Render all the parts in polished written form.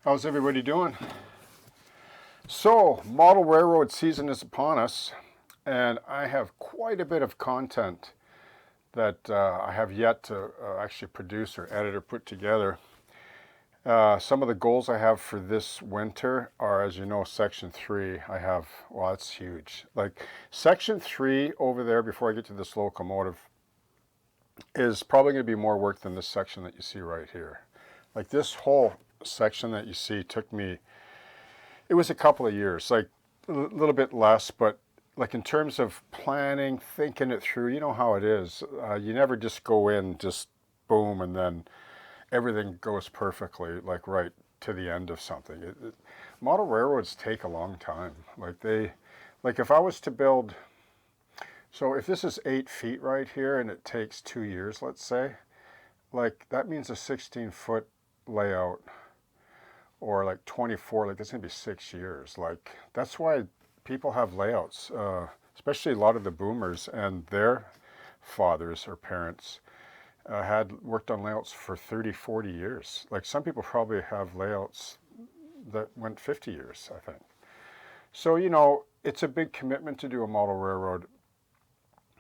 How's everybody doing? So, model railroad season is upon us, and I have quite a bit of content that I have yet to actually produce or edit or put together. Some of the goals I have for this winter are, as you know, section 3. I have, well, it's huge. Like section 3 over there, before I get to this locomotive, is probably going to be more work than this section that you see right here. Like this whole section that you see took me, it was a couple of years, like a little bit less, but like in terms of planning, thinking it through, you know how it is. You never just go in, just boom, and then everything goes perfectly, like right to the end of something. Model railroads take a long time. Like if I was to build, so if this is 8 feet right here and it takes 2 years, let's say, like that means a 16-foot layout, or like 24, like that's gonna be 6 years. Like that's why people have layouts, especially a lot of the boomers and their fathers or parents had worked on layouts for 30, 40 years. Like some people probably have layouts that went 50 years, I think. So, you know, it's a big commitment to do a model railroad.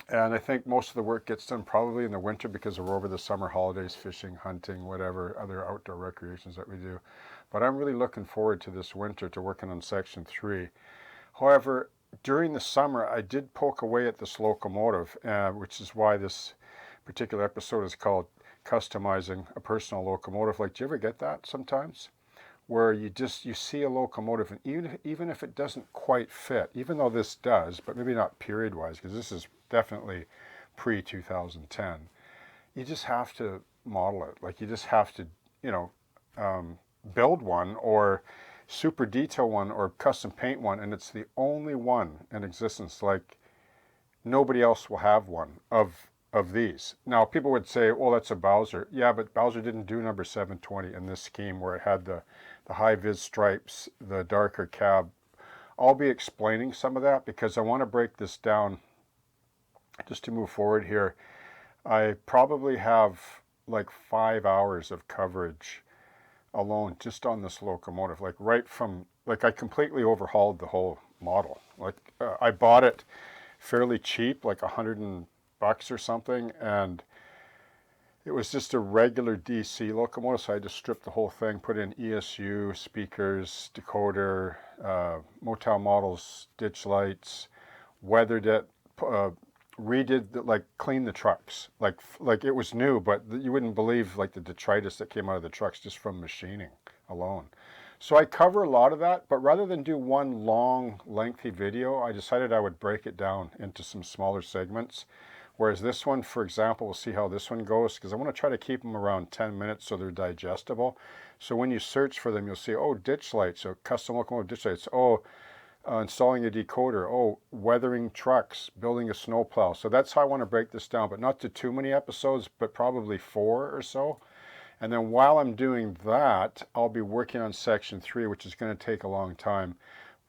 And I think most of the work gets done probably in the winter because we're over the summer holidays, fishing, hunting, whatever other outdoor recreations that we do. But I'm really looking forward to this winter to working on section 3. However, during the summer, I did poke away at this locomotive, which is why this particular episode is called Customizing a Personal Locomotive. Like, do you ever get that sometimes? Where you see a locomotive, and even if it doesn't quite fit, even though this does, but maybe not period-wise, because this is definitely pre-2010, you just have to model it. Like, you just have to, you know, build one or super detail one or custom paint one, and it's the only one in existence. Like, nobody else will have one of these. Now, people would say, well, that's a Bowser. Yeah, but Bowser didn't do number 720 in this scheme where it had the high-vis stripes, the darker cab. I'll be explaining some of that because I want to break this down just to move forward here. I probably have like 5 hours of coverage alone just on this locomotive. Like right from, like I completely overhauled the whole model. Like I bought it fairly cheap, like $100 or something, and it was just a regular DC locomotive, so I just stripped the whole thing, put in ESU, speakers, decoder, Motel models, ditch lights, weathered it, redid, cleaned the trucks. Like it was new, but you wouldn't believe like the detritus that came out of the trucks just from machining alone. So I cover a lot of that, but rather than do one long, lengthy video, I decided I would break it down into some smaller segments. Whereas this one, for example, we'll see how this one goes, because I want to try to keep them around 10 minutes so they're digestible. So when you search for them, you'll see, oh, ditch lights, so custom locomotive ditch lights, oh, installing a decoder, oh, weathering trucks, building a snowplow. So that's how I want to break this down, but not to too many episodes, but probably 4 or so. And then while I'm doing that, I'll be working on section 3, which is going to take a long time.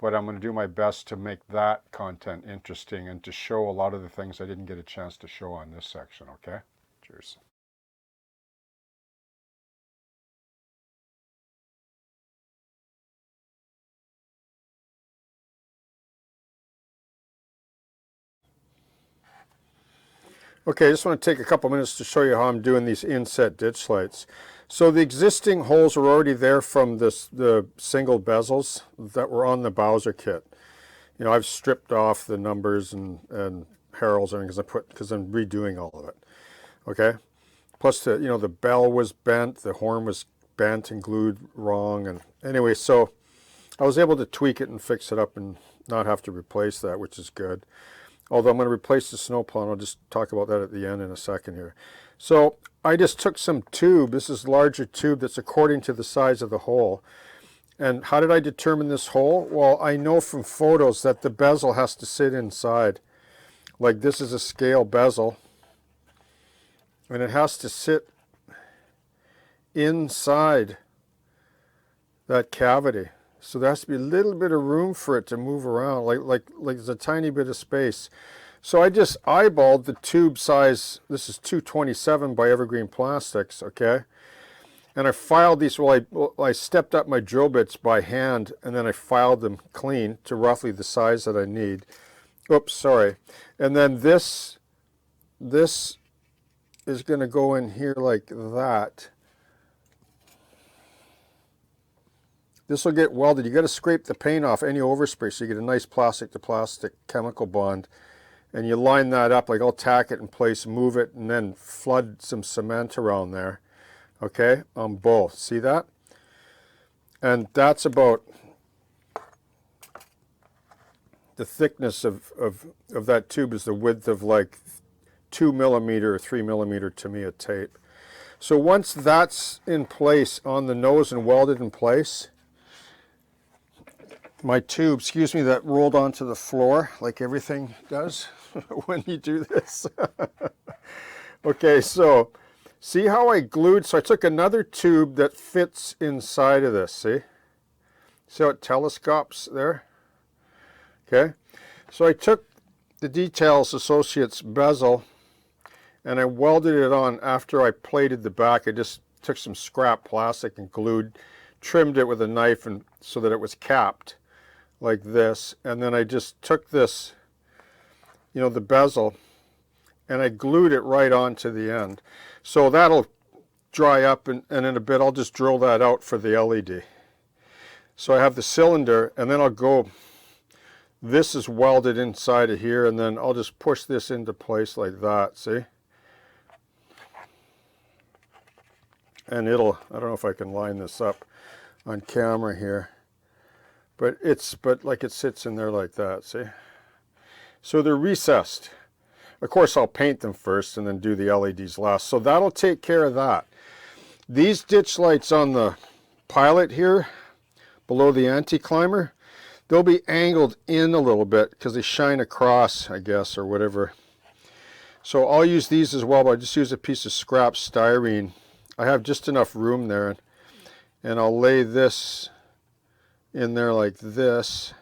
But I'm going to do my best to make that content interesting and to show a lot of the things I didn't get a chance to show on this section, okay? Cheers. Okay, I just want to take a couple minutes to show you how I'm doing these inset ditch lights. So the existing holes are already there from the single bezels that were on the Bowser kit. You know, I've stripped off the numbers and heralds and because I'm redoing all of it. Okay, plus the bell was bent, the horn was bent and glued wrong, and anyway, so I was able to tweak it and fix it up and not have to replace that, which is good. Although I'm going to replace the snowplow, and I'll just talk about that at the end in a second here. So I just took some tube. This is larger tube that's according to the size of the hole. And how did I determine this hole? Well, I know from photos that the bezel has to sit inside. Like this is a scale bezel, and it has to sit inside that cavity. So there has to be a little bit of room for it to move around, like there's a tiny bit of space. So I just eyeballed the tube size. This is 227 by Evergreen Plastics, okay? And I filed these, well, I stepped up my drill bits by hand, and then I filed them clean to roughly the size that I need. Oops, sorry. And then this is going to go in here like that. This will get welded. You got to scrape the paint off any overspray so you get a nice plastic to plastic chemical bond. And you line that up, like I'll tack it in place, move it, and then flood some cement around there. Okay, on both. See that? And that's about the thickness of that tube is the width of like 2 millimeter or 3 millimeter Tamiya tape. So once that's in place on the nose and welded in place, my tube, excuse me, that rolled onto the floor like everything does when you do this. Okay, so see how I glued, so I took another tube that fits inside of this, see? See how it telescopes there? Okay, so I took the Details Associates bezel and I welded it on after I plated the back. I just took some scrap plastic and glued, trimmed it with a knife and so that it was capped like this. And then I just took this, you know, the bezel, and I glued it right onto the end. So that'll dry up, and in a bit I'll just drill that out for the LED. So I have the cylinder, and then I'll go, this is welded inside of here, and then I'll just push this into place like that, see? And it'll, I don't know if I can line this up on camera here, but like it sits in there like that, see? So they're recessed. Of course, I'll paint them first and then do the LEDs last. So that'll take care of that. These ditch lights on the Pilot here, below the anti-climber, they'll be angled in a little bit because they shine across, I guess, or whatever. So I'll use these as well, but I just use a piece of scrap styrene. I have just enough room there, and I'll lay this in there like this,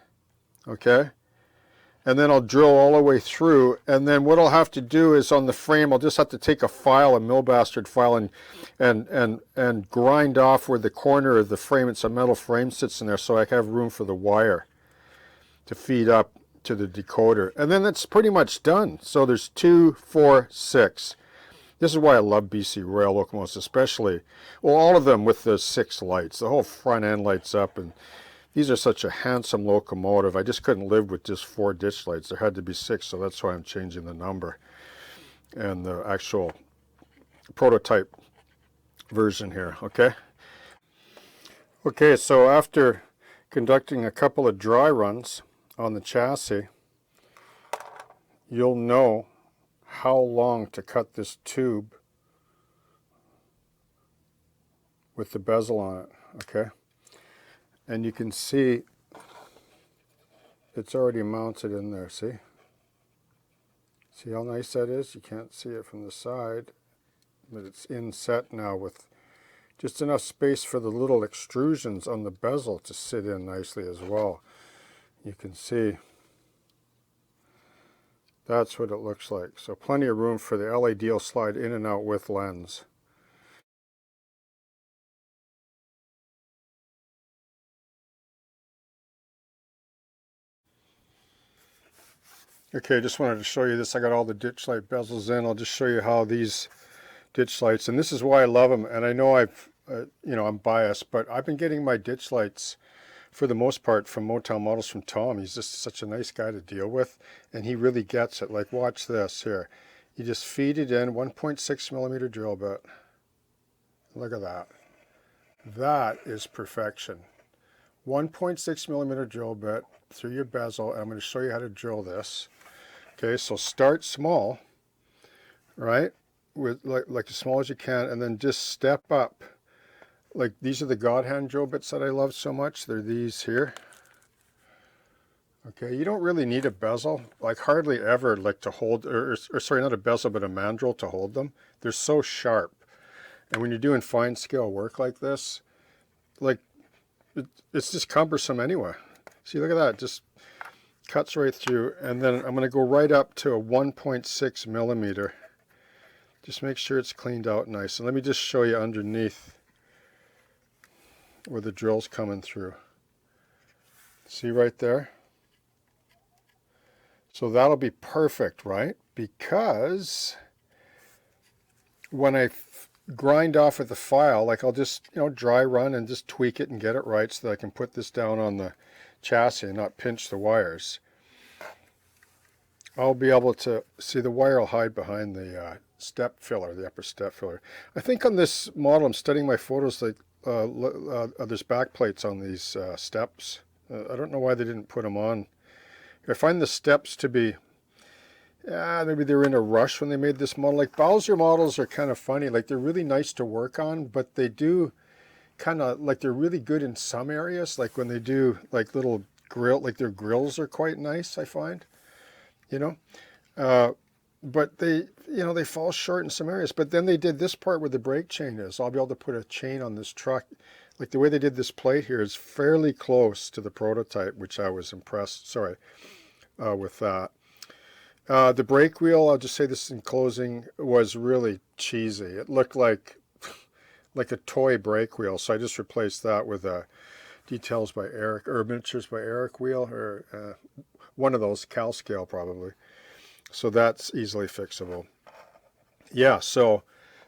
okay? And then I'll drill all the way through, and then what I'll have to do is on the frame, I'll just have to take a file, a mill bastard file, and grind off where the corner of the frame, it's a metal frame, sits in there, so I have room for the wire to feed up to the decoder. And then that's pretty much done. So there's 2, 4, 6. This is why I love BC Rail locomotives, especially, well, all of them with the 6 lights. The whole front end lights up, and these are such a handsome locomotive. I just couldn't live with just 4 ditch lights. There had to be 6, so that's why I'm changing the number and the actual prototype version here, okay? Okay, so after conducting a couple of dry runs on the chassis, you'll know how long to cut this tube with the bezel on it, okay? And you can see it's already mounted in there, see? See how nice that is? You can't see it from the side, but it's inset now with just enough space for the little extrusions on the bezel to sit in nicely as well. You can see that's what it looks like. So plenty of room for the LED will slide in and out with lens. Okay, just wanted to show you this. I got all the ditch light bezels in. I'll just show you how these ditch lights, and this is why I love them. And I know I'm biased, but I've been getting my ditch lights for the most part from Motown Models from Tom. He's just such a nice guy to deal with, and he really gets it. Like, watch this here. You just feed it in, 1.6 millimeter drill bit. Look at that. That is perfection. 1.6 millimeter drill bit through your bezel, and I'm going to show you how to drill this. Okay, so start small, right, with like as small as you can, and then just step up. Like, these are the God hand drill bits that I love so much. They're these here. Okay, you don't really need a bezel, like hardly ever, like to hold, or sorry, not a bezel, but a mandrel to hold them. They're so sharp. And when you're doing fine scale work like this, like, it's just cumbersome anyway. See, look at that, just cuts right through. And then I'm going to go right up to a 1.6 millimeter. Just make sure it's cleaned out nice. And let me just show you underneath where the drill's coming through. See right there? So that'll be perfect, right? Because when I grind off with the file, like I'll just, dry run and just tweak it and get it right so that I can put this down on the chassis and not pinch the wires. I'll be able to see the wire will hide behind the step filler, the upper step filler. I think on this model, I'm studying my photos, like there's back plates on these steps. I don't know why they didn't put them on. I find the steps to be, maybe they were in a rush when they made this model. Like Bowser models are kind of funny. Like they're really nice to work on, but they do kind of, like they're really good in some areas. Like when they do like little grill, like their grills are quite nice, I find, but they, they fall short in some areas. But then they did this part where the brake chain is. I'll be able to put a chain on this truck. Like the way they did this plate here is fairly close to the prototype, which I was impressed, with that. The brake wheel, I'll just say this in closing, was really cheesy. It looked like a toy brake wheel, so I just replaced that with a Details by Eric, or Miniatures by Eric wheel, or one of those, Cal scale probably. So that's easily fixable. Yeah, so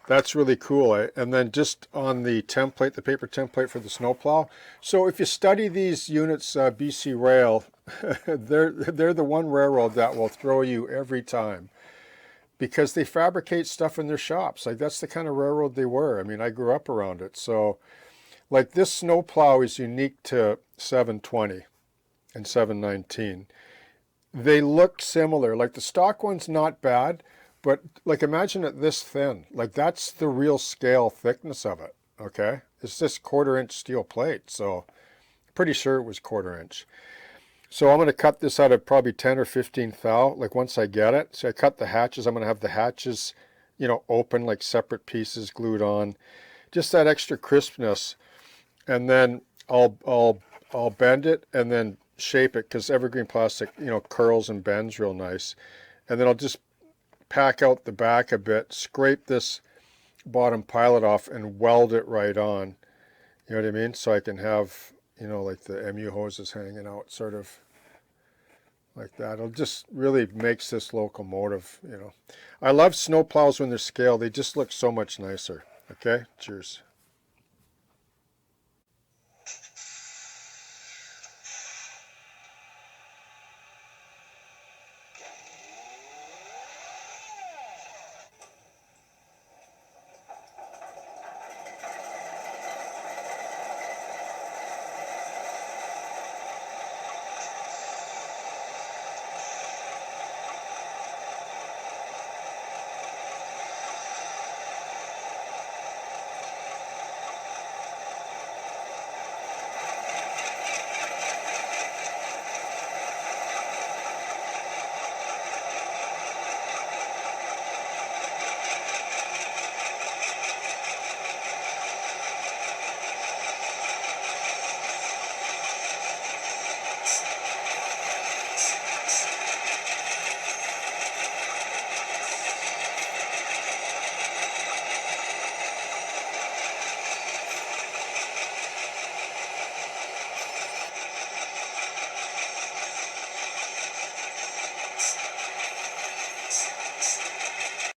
that's really cool. And then just on the template, the paper template for the snowplow. So if you study these units, BC Rail, they're the one railroad that will throw you every time, because they fabricate stuff in their shops. Like that's the kind of railroad they were. I mean, I grew up around it. So like this snowplow is unique to 720 and 719. They look similar. Like the stock one's not bad, but like imagine it this thin. Like that's the real scale thickness of it, okay? It's this 1/4 inch steel plate, so pretty sure it was 1/4 inch. So I'm going to cut this out of probably 10 or 15 thou, like once I get it. So I cut the hatches. I'm going to have the hatches, open like separate pieces glued on. Just that extra crispness. And then I'll bend it and then shape it, because evergreen plastic, curls and bends real nice. And then I'll just pack out the back a bit, scrape this bottom pilot off and weld it right on. You know what I mean? So I can have, like the MU hoses hanging out sort of like that. It just really makes this locomotive, I love snow plows when they're scaled. They just look so much nicer. Okay, cheers.